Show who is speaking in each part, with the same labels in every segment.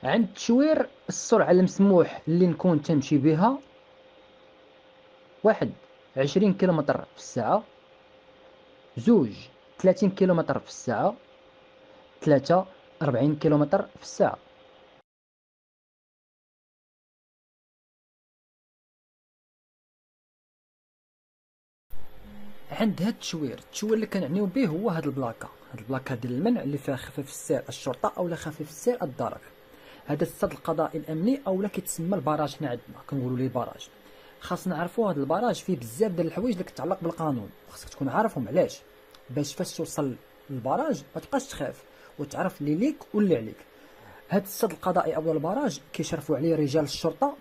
Speaker 1: عند التشوير السرعة المسموح اللي نكون تنمشي بها: 21 كيلومتر في الساعة، 30 كيلومتر في الساعة، 40 كيلومتر في الساعة. عند هاد التشوير اللي كنعنيو به هو هاد البلاكة ديال المنع اللي فيها خفيف السير الشرطة أولا خفيف السير الدرك. هذا السد القضائي الامني اولا كيتسمى البراج. حنا عندنا كنقولوا ليه براج. خاصنا نعرفوا هذا البراج فيه بزاف ديال الحوايج اللي كتعلق بالقانون، خاصك تكون عارفهم. علاش؟ باش فاش توصل للبراج ما تبقاش تخاف وتعرف اللي ليك واللي عليك. هذا السد القضائي او البراج كيشرفوا عليه رجال الشرطه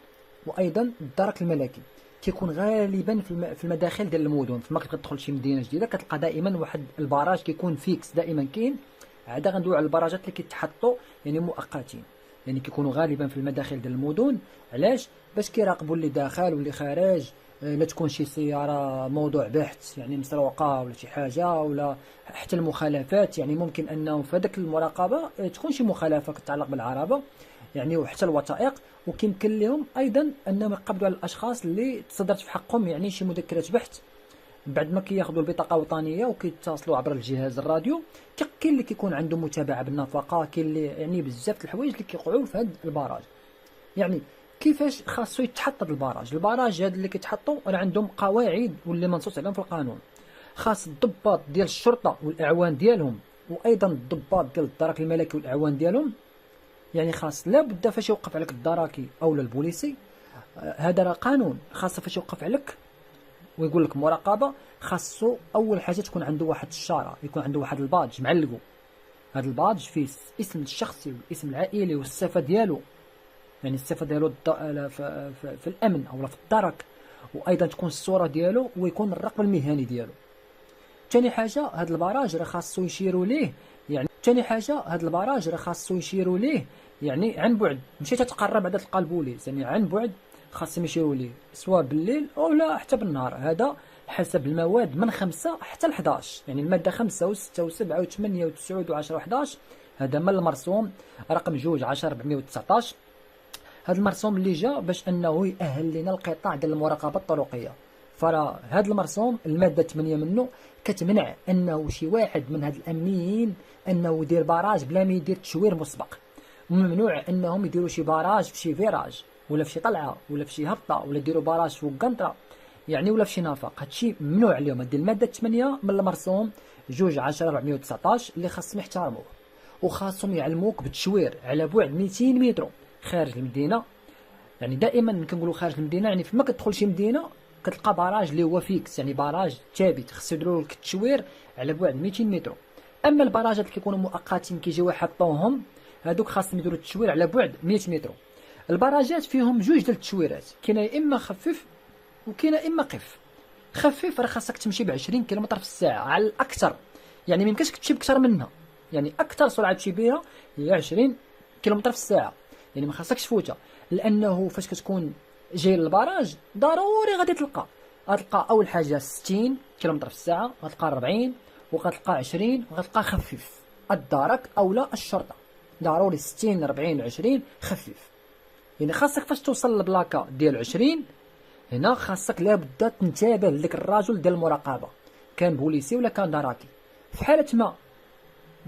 Speaker 1: وايضا الدرك الملكي. كيكون غالبا في المداخل ديال المدن. فما كتبغي تدخل شي مدينه جديده كتلقى دائما واحد البراج كيكون فيكس دائما كاين. عاده غندويو على البراجات اللي كيتحطوا يعني مؤقتين، يعني كيكونوا غالبا في المداخل ديال المدن. علاش؟ باش كيراقبوا اللي داخل واللي خارج. لا تكون شي سياره موضوع بحث يعني مسروقه ولا شي حاجه، ولا حتى المخالفات. يعني ممكن انه في هذاك المراقبه تكون شي مخالفه كتتعلق بالعربه يعني، وحتى الوثائق. وكيمكن لهم ايضا انهم يقبضوا على الاشخاص اللي تصدرت في حقهم يعني شي مذكرات بحث. بعد ما كياخذوا البطاقه الوطنيه وكيتصلوا عبر الجهاز الراديو. كاين اللي كيكون عنده متابعه بالنفقه، كاين اللي يعني بزاف د الحوايج اللي كيوقعوا في هذا البراج. يعني كيفاش خاصو يتحط هذا البراج هذا اللي كيتحطوا راه عندهم قواعد واللي منصوص عليهم في القانون. خاص الضباط ديال الشرطه والاعوان ديالهم وايضا الضباط ديال الدرك الملكي والاعوان ديالهم. يعني خاص لابد فاش يوقف عليك الدراكي اولا البوليسي، هذا راه قانون. خاص فاش يوقف عليك ويقول لك مراقبه، خاصو اول حاجه تكون عنده واحد الشاره، يكون عنده واحد البادج معلقو. هذا البادج فيه الاسم الشخصي والاسم العائلي والصفه ديالو، يعني الصفه ديالو في الامن او في الدرك. وايضا تكون الصوره ديالو ويكون الرقم المهني ديالو. ثاني حاجه هذا البراج راه خاصو يشيروا ليه، يعني عن بعد. ماشي تتقرب عاد تلقى البوليس، يعني عن بعد خاصهم يشيروا ليه سواء بالليل او لا حتى بالنهار. هذا حسب المواد من 5 حتى ل 11. يعني الماده 5 و6 و7 و8 و9 و10 و11. هذا من المرسوم رقم 2/10/419. هذا المرسوم اللي جا باش انه يأهل لنا القطاع ديال المراقبه الطرقيه. فراه هذا المرسوم الماده 8 منه كتمنع انه شي واحد من هاد الامنيين انه يدير باراج بلا ما يدير تشوير مسبق. ممنوع انهم يديروا شي باراج في شي فيراج ولا في شي طلعه ولا في شي هبطه ولا يديروا باراج فوق قنطره يعني ولا في شي نفق. هادشي ممنوع اليوم. هذه الماده 8 من المرسوم 2/10/419 اللي خاصهم يحترموه. وخاصهم يعلموك بالتشوير على بعد 200 متر خارج المدينه. يعني دائما كنقولوا خارج المدينه يعني فما كتدخل شي مدينه كتلقى باراج اللي هو فيكس، يعني باراج ثابت خصو يديروا لك التشوير على بعد 200 متر. اما البراجات اللي كيكونوا مؤقتين كيجيو يحطوهم هذوك خاصهم يديروا التشوير على بعد 100 متر. البراجات فيهم جوج ديال التشويرات، كاينه يا اما خفيف وكاينه اما قف. خفيف راه خاصك تمشي ب 20 كيلومتر في الساعه على الاكثر، يعني ما يمكنش تمشي بكثر منها. يعني اكثر سرعه تمشي بها هي 20 كيلومتر في الساعه، يعني ما خاصكش تفوتها. لانه فاش كتكون جاي للبراج ضروري غادي غتلقى اول حاجه 60 كيلومتر في الساعه، غتلقى 40 وغتلقى 20 وغتلقى خفيف. الدرك اولا الشرطه ضروري 60 40 20 خفيف. يعني خاصك فاش توصل للبلاكه ديال 20 هنا خاصك لابد تنتبه لذاك الرجل ديال المراقبه، كان بوليسي ولا كان دراكي. في حاله ما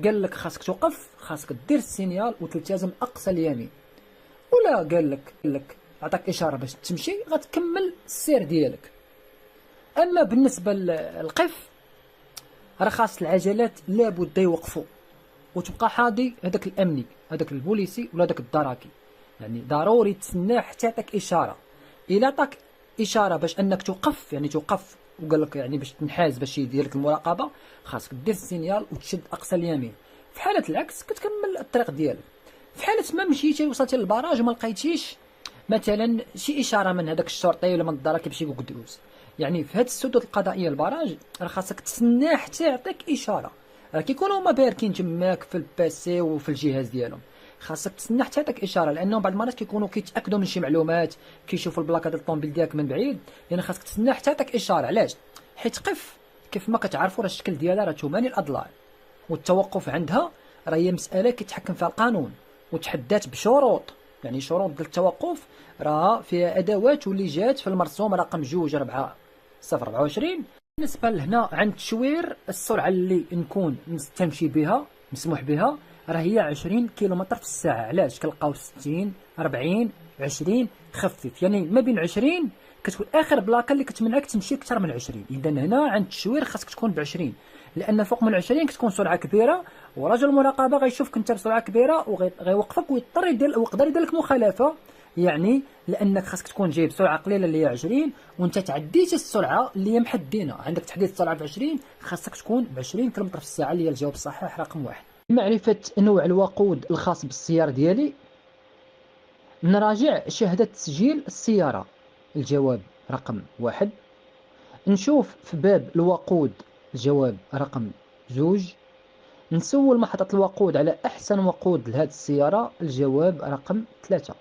Speaker 1: قال لك خاصك توقف، خاصك دير السينيال وتلتزم اقصى اليمين. ولا قال لك عطاك اشاره باش تمشي غتكمل السير ديالك. اما بالنسبه للقف راه خاص العجلات لابد يوقفوا وتبقى حاضي هذاك الامني هذاك البوليسي ولا هذاك الدراكي. يعني ضروري تسناه حتى يعطيك اشاره. الا عطاك اشاره باش انك توقف يعني توقف وقال لك يعني باش تنحاز باش يدير لك المراقبه، خاصك دير السينيال وتشد اقصى اليمين. في حاله العكس كتكمل الطريق ديالك. في حاله ما مشيتي وصلتي للبراج وما لقيتيش مثلا شي اشاره من هذاك الشرطي ولا من الدراكي باش يقول دوز، يعني في هذه السدود القضائيه البراج راه خاصك تسناه حتى يعطيك اشاره. راه كيكونوا هما باركين تماك في الباسي وفي الجهاز ديالهم، خاصك تسنى حتى يعطيك اشاره. لانه بعض المرات كيكونوا كيتاكدوا من شي معلومات، كيشوفوا البلاكه ديال الطوموبيل ديالك من بعيد. يعني خاصك تسنى حتى يعطيك اشاره. علاش؟ حيت قف كيف ما كتعرفوا راه الشكل ديالها راه 8 الاضلاع، والتوقف عندها راه هي مساله كيتحكم فيها القانون. وتحدات بشروط، يعني شروط ديال التوقف راه فيها ادوات واللي جات في المرسوم رقم 2/4/024. بالنسبه لهنا عند التشوير السرعه اللي نكون نستمشي بها مسموح بها راه هي 20 كيلومتر في الساعه. علاش كنلقاو 60 40 20 خفيف، يعني ما بين 20 كتكون اخر بلاكه اللي كتمنعك تمشي اكثر من 20. اذا هنا عند التشوير خاصك تكون ب 20، لان فوق من 20 كتكون سرعه كبيره ورجل المراقبه غيشوفك انت بسرعه كبيره وغيوقفك ويضطر يقدر يدير لك مخالفه، يعني لانك خاصك تكون جايب سرعه قليله اللي هي 20 وانت تعديت السرعه اللي هي محدينه. عندك تحديد السرعه ب 20 خاصك تكون ب 20 كم في الساعه اللي هي الجواب الصحيح رقم 1. معرفه نوع الوقود الخاص بالسياره ديالي نراجع شهاده تسجيل السياره، الجواب رقم 1. نشوف في باب الوقود، الجواب رقم 2. نسول محطة الوقود على أحسن وقود لهذه السيارة، الجواب رقم 3.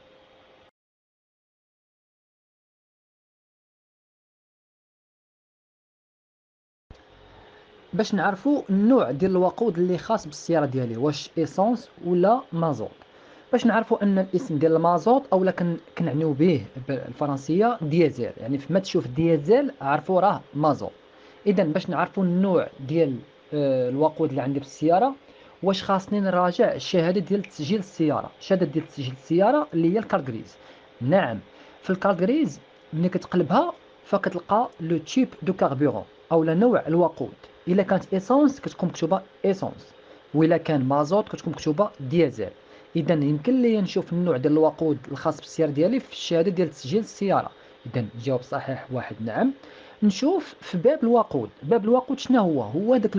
Speaker 1: باش نعرفوا النوع ديال الوقود اللي خاص بالسيارة ديالي، واش إيسونس ولا مازوت. باش نعرفوا أن الاسم ديال المازوت أولا كنعنيو به بالفرنسية ديزل، يعني فما تشوف ديزل عرفوا راه مازوت. إذا باش نعرفوا النوع ديال الوقود اللي عندي في السيارة، واش خاصني نراجع الشهادة ديال تسجيل السيارة، الشهادة ديال تسجيل السيارة اللي هي الكارت غريز. نعم، في الكارت غريز ملي كتقلبها فكتلقى لو تيب دو كاربورون اولا نوع الوقود. الا كانت ايسونس كتكون مكتوبه ايسونس، والا كان مازوت كتكون مكتوبه ديزل. اذا يمكن لي نشوف النوع ديال الوقود الخاص بالسياره ديالي في الشهاده ديال تسجيل السياره. اذا الجواب الصحيح 1 نعم. نشوف في باب الوقود، باب الوقود شنو هو داك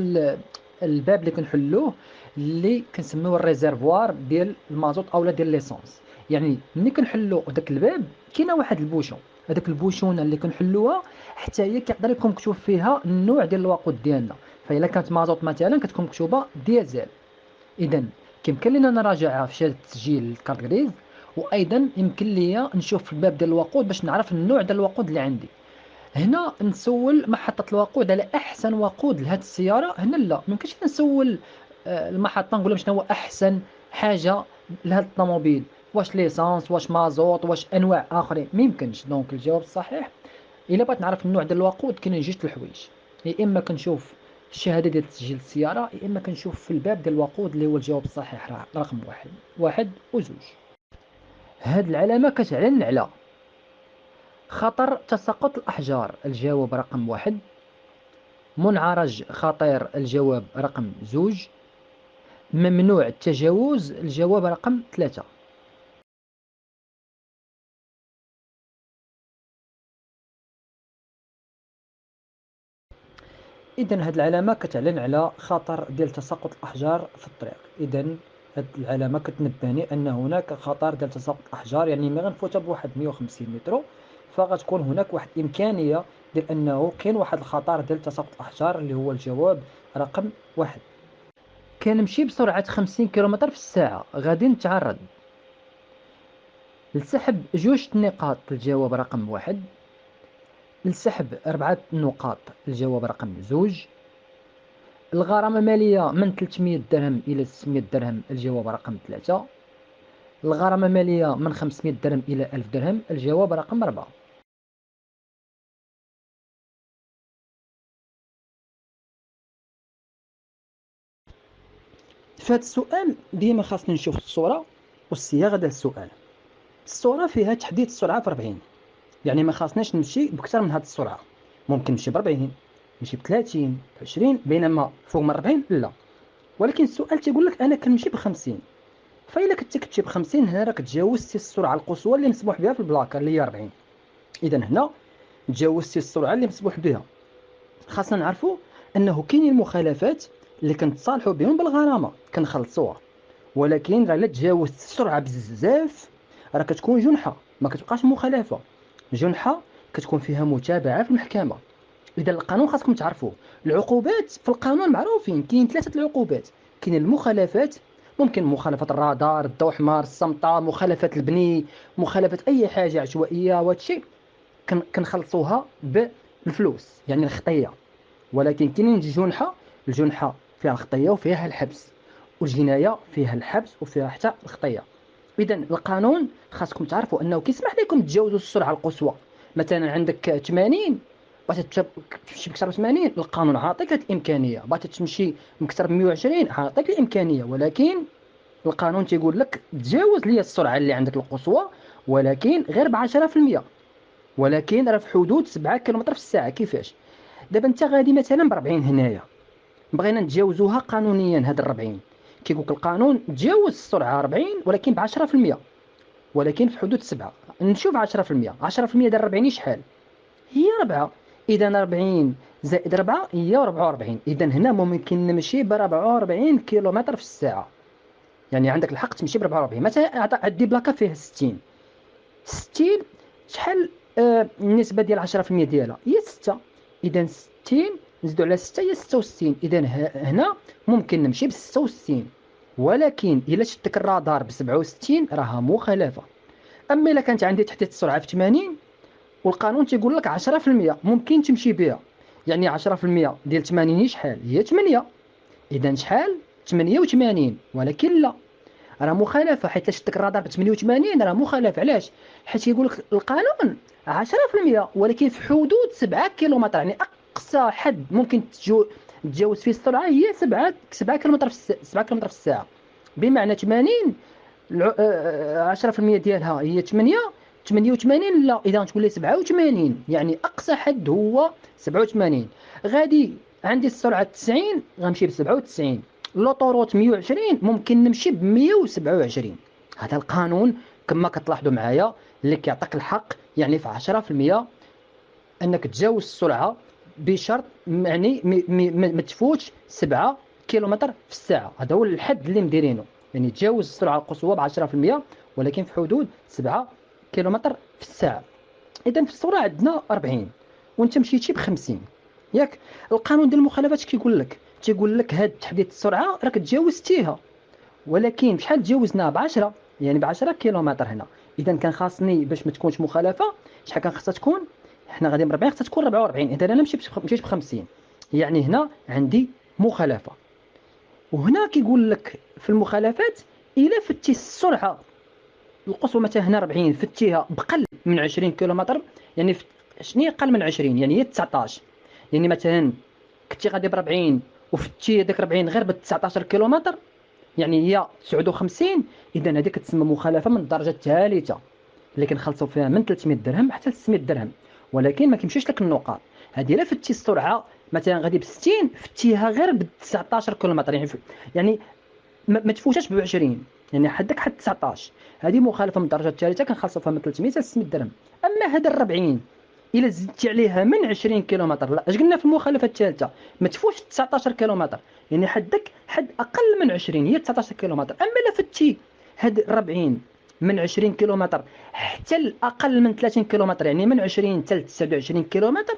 Speaker 1: الباب اللي كنحلوه اللي كنسميوه الريزرفوار ديال المازوت اولا ديال ليسونس. يعني ملي كنحلو داك الباب كاينه واحد البوشون، هذاك البوشونه اللي كنحلوها حتى هي كيقدر يكون مكتوب فيها النوع ديال الوقود ديالنا. فإلا كانت مازوت مثلا كتكون مكتوبه ديزل. اذا كيمكن لنا نراجعها في شهاده تسجيل الكارت غريز، وايضا يمكن لي نشوف في الباب ديال الوقود باش نعرف النوع ديال الوقود اللي عندي. هنا نسول محطة الوقود على أحسن وقود لهذه السيارة. هنا لا ميمكنش نسول المحطة نقول لهم شنو هو أحسن حاجة لهذا الطوموبيل، واش ليسانس واش مازوت واش أنواع آخرين، ميمكنش. دونك الجواب الصحيح إلا بغيت نعرف النوع ديال الوقود كاينين جوج الحوايج، يا إما كنشوف الشهادة ديال تسجيل السيارة، يا إما كنشوف في الباب ديال الوقود اللي هو الجواب الصحيح رقم 1 و2. هاد العلامة كتعلن على خطر تساقط الأحجار، الجواب رقم 1. منعرج خطير، الجواب رقم 2. ممنوع التجاوز، الجواب رقم 3. إذا هذه العلامة كتعلن على خطر ديال تساقط الأحجار في الطريق. إذا هذه العلامة كتنبهني أن هناك خطر ديال تساقط الأحجار، يعني ملي غنفوتها بواحد 150 متر فغتكون هناك واحد الإمكانية ديال أنه كاين واحد الخطر ديال تساقط الأحجار اللي هو الجواب رقم 1. كنمشي بسرعة 50 كيلومتر في الساعة، غادي نتعرض لسحب 2 نقاط، الجواب رقم 1. لسحب 4 نقاط، الجواب رقم 2. الغرامة مالية من 300 درهم إلى 600 درهم، الجواب رقم 3. الغرامة مالية من 500 درهم إلى 1000 درهم، الجواب رقم 4. في هذا السؤال ديما خاصني نشوف الصورة والصياغة ديال السؤال. الصورة فيها تحديد السرعة في 40، يعني ما خاصناش نمشي بكثر من هذه السرعة، ممكن نمشي ب40 نمشي ب30 ب20، بينما فوق من 40 لا. ولكن السؤال تيقول لك انا كنمشي ب50، فإلا كنت كتمشي ب50 هنا راك تجاوزتي السرعة القصوى اللي مسموح بها في البلاكه اللي هي 40. إذا هنا تجاوزتي السرعة اللي مسموح بها. خاصنا نعرفوا أنه كاينين المخالفات اللي كنتصالحوا بهم بالغرامة كنخلصوها، ولكن راه الا تجاوزت السرعة بزاف راه كتكون جنحة، ما كتبقاش مخالفة. جنحة كتكون فيها متابعة في المحكمة. إذا القانون خاصكم تعرفوه، العقوبات في القانون معروفين، كاين 3 العقوبات. كاين المخالفات، ممكن مخالفة الرادار، الضوء احمر، الصمتة، مخالفة البني، مخالفة أي حاجة عشوائية، وهذا الشيء كنخلصوها بالفلوس يعني الخطية. ولكن كاينين الجنحة، الجنحة فيها الخطية وفيها الحبس، والجناية فيها الحبس وفيها حتى الخطية.
Speaker 2: اذا القانون خاصكم تعرفوا انه كيسمح لكم تجاوزوا السرعه القصوى. مثلا عندك 80 بغيتي تمشي بكثر من 80، القانون عاطيك هذه الامكانيه. بغيتي تمشي بكثر من 120 عاطيك الامكانيه، ولكن القانون تيقول لك تجاوز لي السرعه اللي عندك القصوى، ولكن غير ب 10%، ولكن راه في حدود 7 كيلومتر في الساعه. كيفاش؟ دابا انت غادي مثلا ب 40 هنايا، بغينا نتجاوزوها قانونيا هاد ال 40، كيقول لك القانون تجاوز السرعه 40 ولكن ب 10%، ولكن في حدود 7. نشوف 10%، 10% ديال 40 شحال؟ هي 4. اذا 40 زائد 4 هي 44. اذا هنا ممكن نمشي ب 44 كيلومتر في الساعه، يعني عندك الحق تمشي ب 44. مثلا عندي بلاكه فيها 60، 60 شحال؟ النسبه ديال 10% ديالها هي 6. اذا 60 نزيدوا على 6 هي 66. اذا هنا ممكن نمشي ب 66، ولكن الا شدك الرادار ب 67 راها مخالفه. اما الا كانت عندي تحديد السرعه في 80 والقانون تيقول لك 10% ممكن تمشي بها، يعني 10% ديال 80 هي شحال؟ هي 8. اذا شحال؟ 88. ولكن لا، راه مخالفه، حيت شدك الرادار ب 88 راه مخالفه. علاش؟ حيت يقول لك القانون 10% ولكن في حدود 7 كيلومتر، يعني اقصى حد ممكن تجاوز فيه السرعه هي 7 كيلومتر في 7 كيلومتر في الساعه. بمعنى 80 10% ديالها هي 8، 88 لا، اذا تولي 87، يعني اقصى حد هو 87. غادي عندي السرعه 90 غنمشي ب 97، لوطوروت 120 ممكن نمشي ب 127. هذا القانون كما كتلاحظوا معايا اللي كيعطيك الحق، يعني في 10% انك تجاوز السرعه بشرط يعني ما تفوتش 7 كيلومتر في الساعه. هذا هو الحد اللي مديرينه، يعني تجاوز السرعه القصوى ب 10% ولكن في حدود 7 كيلومتر في الساعه. اذا في السرعه عندنا 40 وانت مشيتي ب 50، ياك؟ القانون ديال المخالفات كيقول لك؟ تيقول لك هاد تحديد السرعه راك تجاوزتيها، ولكن بشحال تجاوزناها؟ ب 10، يعني ب 10 كيلومتر هنا. اذا كان خاصني باش ما تكونش مخالفه شحال كان خاصها تكون؟ حنا غادي ب 40 خاصها تكون 44. اذا انا مشيت ب 50، يعني هنا عندي مخالفه. وهنا كيقول لك في المخالفات الا فتي السرعه القصوى، مثلا هنا 40 فتيها بقل من 20 كيلومتر، يعني شنو هي اقل من 20؟ يعني هي 19. يعني مثلا كنتي غادي ب 40 وفتي هذاك 40 غير ب 19 كيلومتر، يعني هي 59، اذا هذه كتسمى مخالفه من الدرجه الثالثه اللي كنخلصوا فيها من 300 درهم حتى 600 درهم، ولكن ما كيمشيش لك النقاط. هذه الا فتي السرعه مثلا غادي ب 60 فتيها غير ب 19 كيلومتر، يعني ما تفوتش ب 20، يعني حدك حد 19. هذه مخالفه من الدرجه الثالثه كنخلصوا فيها من 300 حتى 600 درهم. اما هذا ال 40 الا زدتي عليها من 20 كيلومتر، لا اش قلنا في المخالفه الثالثه؟ ما تفوتش 19 كيلومتر، يعني حدك حد اقل من 20 هي 19 كيلومتر. اما الا فتي هاد 40 من 20 كيلومتر حتى الاقل من 30 كيلومتر، يعني من 20 حتى 29 كيلومتر،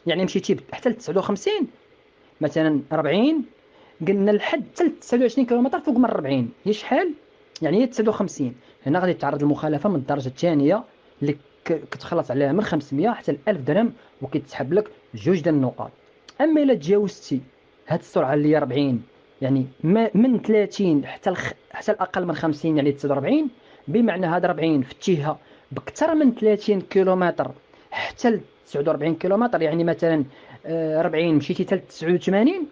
Speaker 2: يعني مشيتي حتى ل 59، مثلا 40 قلنا الحد حتى 29 كيلومتر فوق من 40 هي شحال؟ يعني هي 59. هنا غادي تعرض المخالفه من الدرجه الثانيه اللي كتخلص عليها من 500 حتى 1000 درهم وكيتسحب لك جوج ديال النقاط. اما الا تجاوزتي هاد السرعه اللي هي 40، يعني من 30 حتى الاقل من 50 يعني 49، بمعنى هاد 40 فتيها بكثر من 30 كيلومتر حتى ل 49 كيلومتر، يعني مثلا 40 مشيتي حتى ل 89،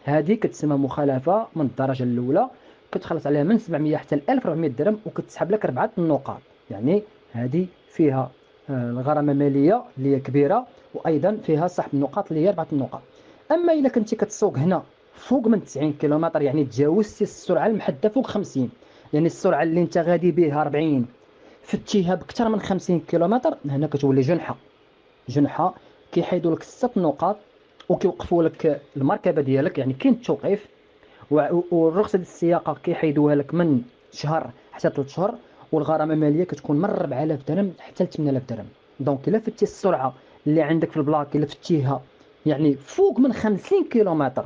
Speaker 2: هذه كتسمى مخالفه من الدرجه الاولى، كتخلص عليها من 700 حتى ل 1400 درهم وكتسحب لك 4 النقاط. يعني هذه فيها الغرامه ماليه اللي هي كبيره، وايضا فيها سحب النقاط اللي هي 4 النقاط. اما الا كنتي كتسوق هنا فوق من 90 كيلومتر، يعني تجاوزتي السرعه المحدده فوق 50، يعني السرعه اللي انت غادي بها 40 فتيها بكثر من 50 كيلومتر، هنا كتولي جنحه. جنحه كيحيدوا لك 6 نقاط وكيوقفوا لك المركبه ديالك، يعني كاين التوقيف. والرخصه ديال السياقه كيحيدوها لك من شهر حتى 3 شهور، والغرامه الماليه كتكون من 4000 درهم حتى ل 8000 درهم. دونك الا فتي السرعه اللي عندك في البلاك الا فتيها يعني فوق من 50 كيلومتر،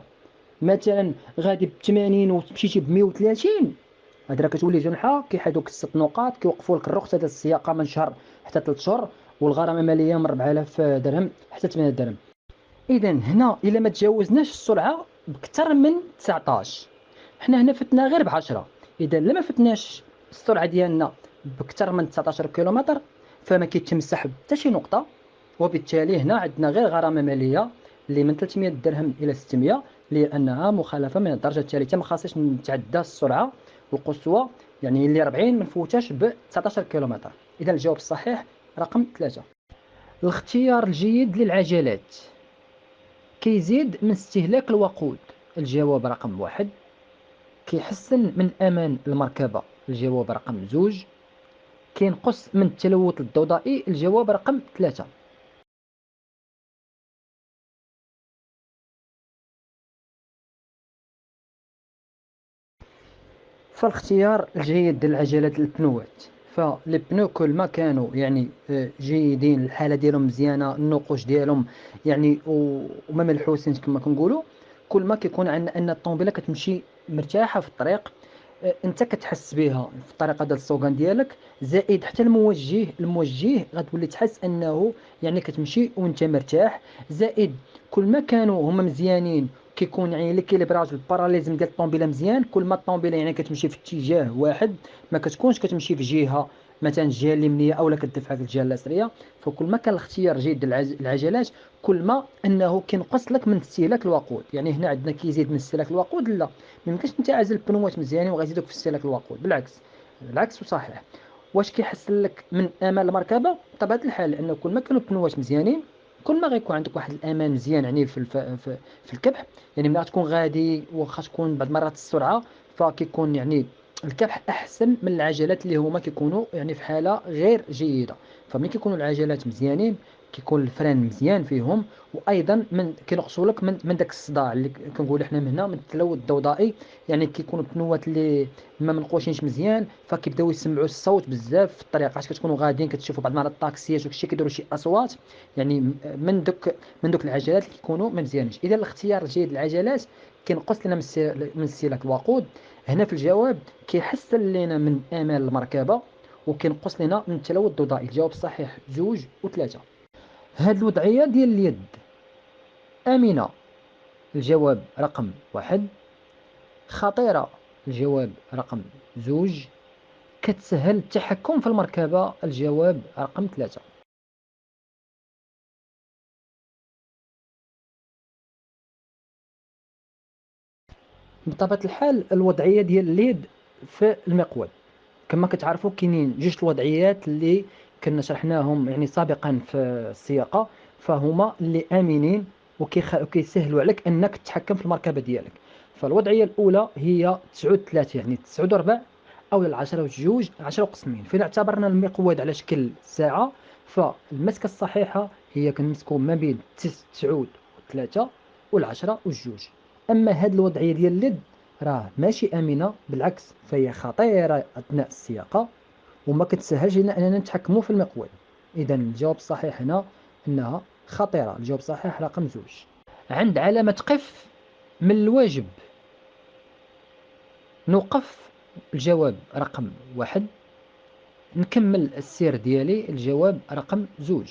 Speaker 2: مثلا غادي ب 80 ومشيتي ب 130، هاد كتولي جنحه كيحيدوك 6 نقاط، كيوقفوا لك الرخصه ديال السياقه من شهر حتى 3 شهور، والغرامه الماليه من 4000 درهم حتى 8000 درهم. اذا هنا الا ما تجاوزناش السرعه بكثر من 19، حنا هنا فتنا غير ب 10. اذا لما فتناش السرعه ديالنا بكثر من 19 كيلومتر، فما كيتمسح حتى شي نقطه، وبالتالي هنا عندنا غير غرامه ماليه اللي من 300 درهم الى 600، لانها مخالفه من الدرجه الثالثه، ما خاصش نتعدى السرعه القصوى، يعني اللي 40 ما نفوتاش ب 19 كيلومتر. اذا الجواب الصحيح رقم 3. الاختيار الجيد للعجلات كيزيد من استهلاك الوقود. الجواب رقم 1. كيحسن من أمان المركبة. الجواب رقم 2. كينقص من التلوث الضوضائي. الجواب رقم 3. فالاختيار الجيد للعجلات البنوات، فالبنو كل ما كانوا يعني جيدين، الحاله ديالهم مزيانه، النقوش ديالهم يعني وما ملحوسين كما كنقولوا، كل ما كيكون عندنا ان الطوموبيله كتمشي مرتاحه في الطريق، انت كتحس بها في الطريقه ديال السوغان ديالك، زائد حتى الموجه غتولي تحس انه يعني كتمشي وانت مرتاح، زائد كل ما كانوا هما مزيانين كيكون يعني ليكيليبراج الباراليزم ديال الطوموبيله مزيان، كل ما الطوموبيله يعني كتمشي في اتجاه واحد، ما كتكونش كتمشي في جهه مثلا الجهه اليمنيه اولا كتدفع في الجهه اليسريه. فكل ما كان الاختيار جيد العجلات، كل ما انه كينقص لك من استهلاك الوقود. يعني هنا عندنا كيزيد من استهلاك الوقود، لا ما يمكنش انت عازل البنوات مزيانين وغيزيدوك في استهلاك الوقود، بالعكس، العكس وصحيح. واش كيحسن لك من امان المركبه؟ بطبيعه الحال، لانه كل ما كانوا البنوات مزيانين كل ما غيكون عندك واحد الامان مزيان يعني في الكبح. يعني ملي غتكون غادي واخا تكون بعض المرات السرعه، فكيكون يعني الكبح احسن من العجلات اللي هما كيكونوا يعني في حاله غير جيده. فملي كيكونوا العجلات مزيانين كيكون الفران مزيان فيهم، وايضا من كينقصوا لك من داك الصداع اللي كنقولوا حنا من هنا، من التلوث الضوضائي. يعني كيكونوا البنوات اللي ما منقوشينش مزيان، فكيبداو يسمعوا الصوت بزاف في الطريق، علاش كتكونوا غاديين كتشوفوا بعض المرات الطاكسيات وداكشي كيديروا شي اصوات، يعني من دوك العجلات اللي كيكونوا ما مزيانينش. اذا الاختيار الجيد للعجلات كينقص لنا من استهلاك الوقود. هنا في الجواب كيحسن لنا من امان المركبه، وكينقص لنا من التلوث الضوضائي. الجواب الصحيح 2 و3. هاد الوضعيه ديال اليد امنه. الجواب رقم 1. خطيره. الجواب رقم 2. كتسهل التحكم في المركبه. الجواب رقم 3. بطبيعة الحال الوضعية ديال اليد في المقود، كما كتعرفوا كاينين جوج الوضعيات اللي كنا شرحناهم يعني سابقا في السياقة، فهما اللي آمنين وكيسهلوا عليك انك تتحكم في المركبة ديالك. فالوضعية الأولى هي 9 3، يعني 9 وربع، أو 10 وجوج، 10 وقسمين. فإن اعتبرنا المقود على شكل ساعة، فالمسكة الصحيحة هي كنمسكو ما بين 9 و3 و10 وجوج. أما هاد الوضعية ديال اليد راه ماشي آمنة، بالعكس فهي خطيرة أثناء السياقة، وما كتسهلش لنا أننا نتحكموا في المقود. إذا الجواب الصحيح هنا أنها خطيرة. الجواب الصحيح رقم 2. عند علامة قف من الواجب نوقف. الجواب رقم 1. نكمل السير ديالي. الجواب رقم 2.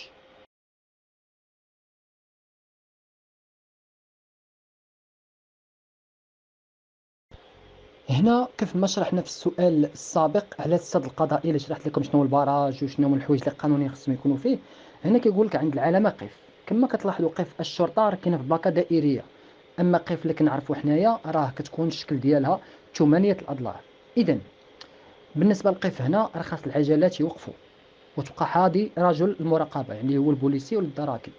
Speaker 2: هنا كيف ما شرحنا في السؤال السابق على السد القضائي اللي شرحت لكم شنو هو البراج وشنو هما الحوايج اللي قانونيين خصهم يكونوا فيه، هنا كيقول لك عند العلامه قف. كما كتلاحظوا قف الشرطه راه كاينه في بلاكه دائريه، اما قف اللي كنعرفوا حنايا راه كتكون الشكل ديالها 8 الاضلاع. اذا بالنسبه للقف هنا راه خاص العجلات يوقفوا وتبقى حاضي رجل المراقبه، يعني هو البوليسي ولا الدراكي.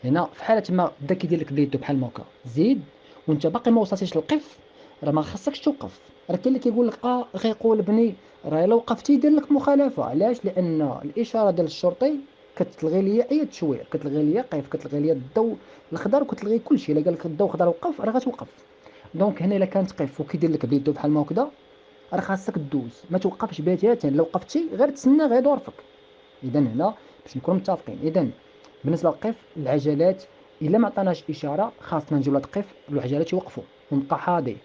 Speaker 2: هنا في حاله ما بدا كيدير لك بيدو بحال هكا زيد وانت باقي ما وصلتيش للقف، راه ما خاصكش توقف. راه كاين اللي كيقول لك غيقول بني راه لو وقفتي يدير لك مخالفه. علاش؟ لان الاشاره ديال الشرطي كتلغي لي اي تشوير، كتلغي لي قف، كتلغي لي الضوء الخضر، وكتلغي كلشي. الا قال لك الضوء خضر وقف راه غتوقف. دونك هنا الا كانت قف وكيدير لك بيدو بحال هكذا راه خاصك دوز، ما توقفش بتاتا. لو وقفتي غير تسنى غيدور فيك. اذا هنا باش نكونوا متفقين، اذا بالنسبه للقف العجلات الا ما عطاناش اشاره خاصنا نجيو للقف العجلات يوقفوا ونبقى حاضي.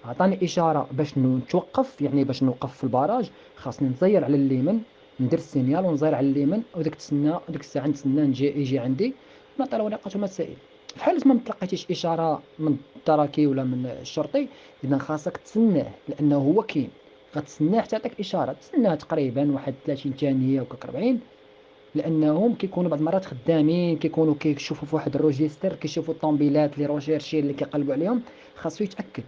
Speaker 2: عطاني اشاره باش نتوقف، يعني باش نوقف في البراج، خاصني نزير على اليمين، ندير السينيال ونزير على اليمين، وديك تسنى وديك الساعه نتسنى يجي عندي نعطي له ورقه مسائل. في حالة ما تلقيتيش اشاره من التراكي ولا من الشرطي، اذا خاصك تسناه لانه هو كاين. غتسناه حتى يعطيك اشاره، تسناها تقريبا واحد 30 ثانيه وكاك 40، لانهم كيكونوا بعض المرات خدامين، كيكونوا كيشوفوا في واحد الروجيستر، كيشوفوا الطومبيلات لي روشيرشي اللي كيقلبوا عليهم، خاصو يتاكد.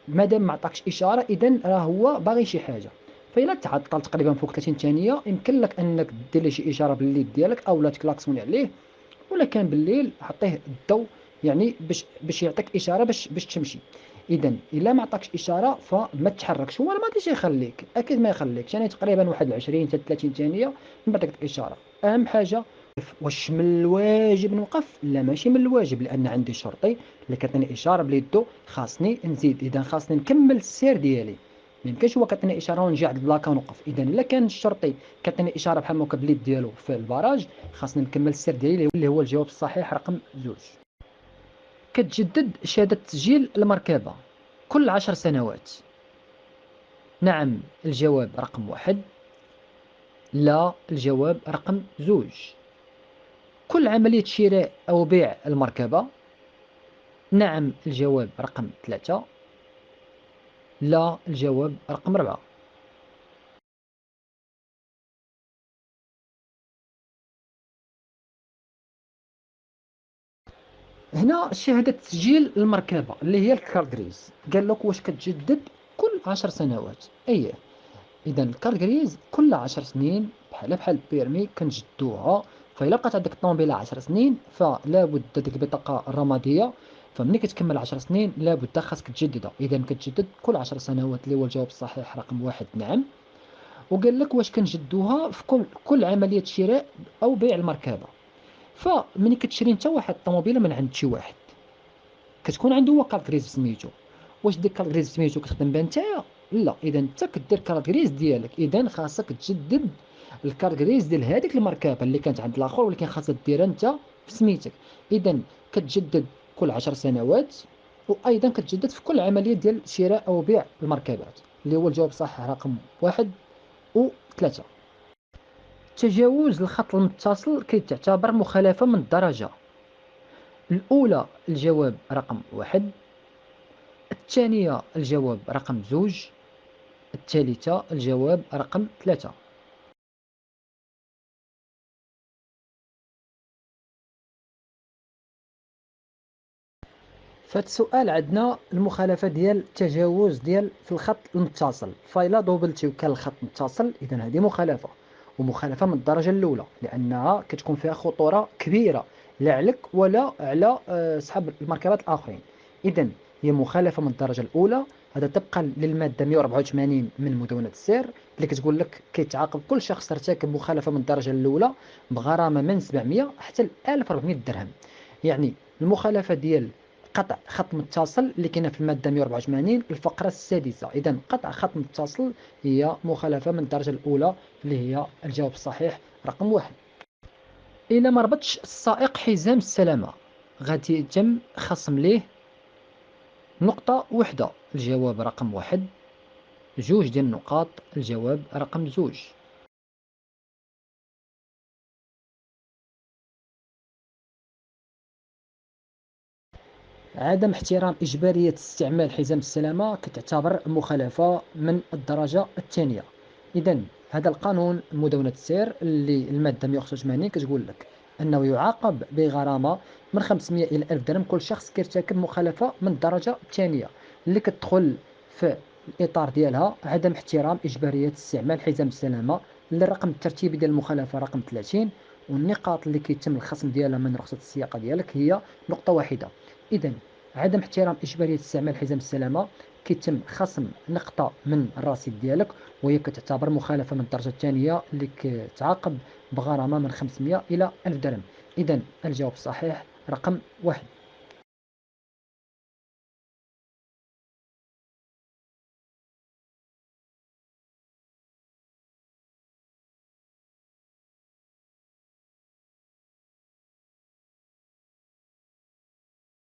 Speaker 2: مادام ما عطاكش اشاره اذا راه هو باغي شي حاجه. فإلا تعطل تقريبا فوق 30 ثانيه يمكن لك انك دير ليه شي اشاره باليد ديالك اولا تكلاكسوني عليه، ولا كان بالليل عطيه الضوء يعني باش يعطيك اشاره باش تمشي. اذا الا ما عطاكش اشاره فما تحركش، هو ما غاديش يخليك، اكيد ما يخليكش، يعني تقريبا واحد 20 حتى 30 ثانيه من بعد ديك الاشاره. اهم حاجه، واش من الواجب نوقف؟ لا ماشي من الواجب، لان عندي شرطي اللي كيعطيني اشاره بليدو خاصني نزيد، اذا خاصني نكمل السير ديالي. ما يمكنش هو كيعطيني اشاره ونجي عند البلاكه ونوقف. اذا الا كان الشرطي كيعطيني اشاره بحال هكا باليد ديالو في الباراج، خاصني نكمل السير ديالي، اللي هو الجواب الصحيح رقم 2. كتجدد شهاده تسجيل المركبه كل 10 سنوات. نعم الجواب رقم 1، لا الجواب رقم 2. كل عملية شراء أو بيع المركبة. نعم الجواب رقم 3، لا الجواب رقم 4. هنا شهادة تسجيل المركبة اللي هي الكارغريز، قال لك واش كتجدد كل 10 سنوات. أيه، إذا الكارغريز كل 10 سنين بحال البيرمي كنجدوها. فإلا بقات عندك الطوموبيلة 10 سنين فلا بد ديك البطاقة الرمادية، فملي كتكمل 10 سنين لا بد خاصك تجددها. إذا كتجدد كل 10 سنوات اللي هو الجواب الصحيح رقم 1. نعم. وقال لك واش كنجدوها في كل عملية شراء أو بيع المركبة. فملي كتشري انت واحد الطوموبيلة من عند شي واحد كتكون عنده هو كارت غريز سميتو، واش ديك كارت غريز سميتو كتخدم بها نتايا؟ لا، اذا انت كدير كارت غريز ديالك، اذا خاصك تجدد الكارت غريز ديال هذيك المركبه اللي كانت عند الاخر ولكن خاصها ديرها انت بسميتك. اذا كتجدد كل 10 سنوات، وايضا كتجدد في كل عمليه ديال شراء او بيع المركبات، اللي هو الجواب الصح رقم 1 و3. تجاوز الخط المتصل كيتعتبر مخالفه من الدرجه الأولى الجواب رقم 1، الثانية الجواب رقم 2، الثالثة الجواب رقم 3. فهاد السؤال عندنا المخالفة ديال التجاوز ديال في الخط المتصل. فإلا دوبلتي كان الخط متصل إذا هذه مخالفة، ومخالفة من الدرجة الأولى، لأنها كتكون فيها خطورة كبيرة لا عليك ولا على أصحاب المركبات الآخرين. إذا هي مخالفة من الدرجة الأولى. هذا طبقا للمادة 184 من مدونة السير اللي كتقول لك كيتعاقب كل شخص ارتكب مخالفة من الدرجة الأولى بغرامة من 700 حتى ل 1400 درهم. يعني المخالفة ديال قطع خط متصل اللي كاينه في الماده 184 الفقره السادسه. اذا قطع خط متصل هي مخالفه من الدرجه الاولى اللي هي الجواب الصحيح رقم 1. الا ما ربطش السائق حزام السلامه غادي يتم خصم ليه نقطه واحده، الجواب رقم 1، 2 ديال النقاط، الجواب رقم 2. عدم احترام إجبارية استعمال حزام السلامة كتعتبر مخالفة من الدرجة الثانية. إذا هذا القانون مدونة السير اللي المادة 185 كتقول لك أنه يعاقب بغرامة من 500 إلى 1000 درهم كل شخص كيرتكب مخالفة من الدرجة الثانية اللي كتدخل في الإطار ديالها عدم احترام إجبارية استعمال حزام السلامة، اللي الرقم الترتيبي ديال المخالفة رقم 30، والنقاط اللي كيتم الخصم ديالها من رخصة السياقة ديالك هي نقطة واحدة. إذا عدم احترام إجبارية استعمال حزام السلامة كيتم خصم نقطة من الرصيد ديالك، وهي كتعتبر مخالفة من الدرجة الثانية اللي كتعاقب بغرامة من 500 إلى 1000 درهم. إذا الجواب الصحيح رقم 1.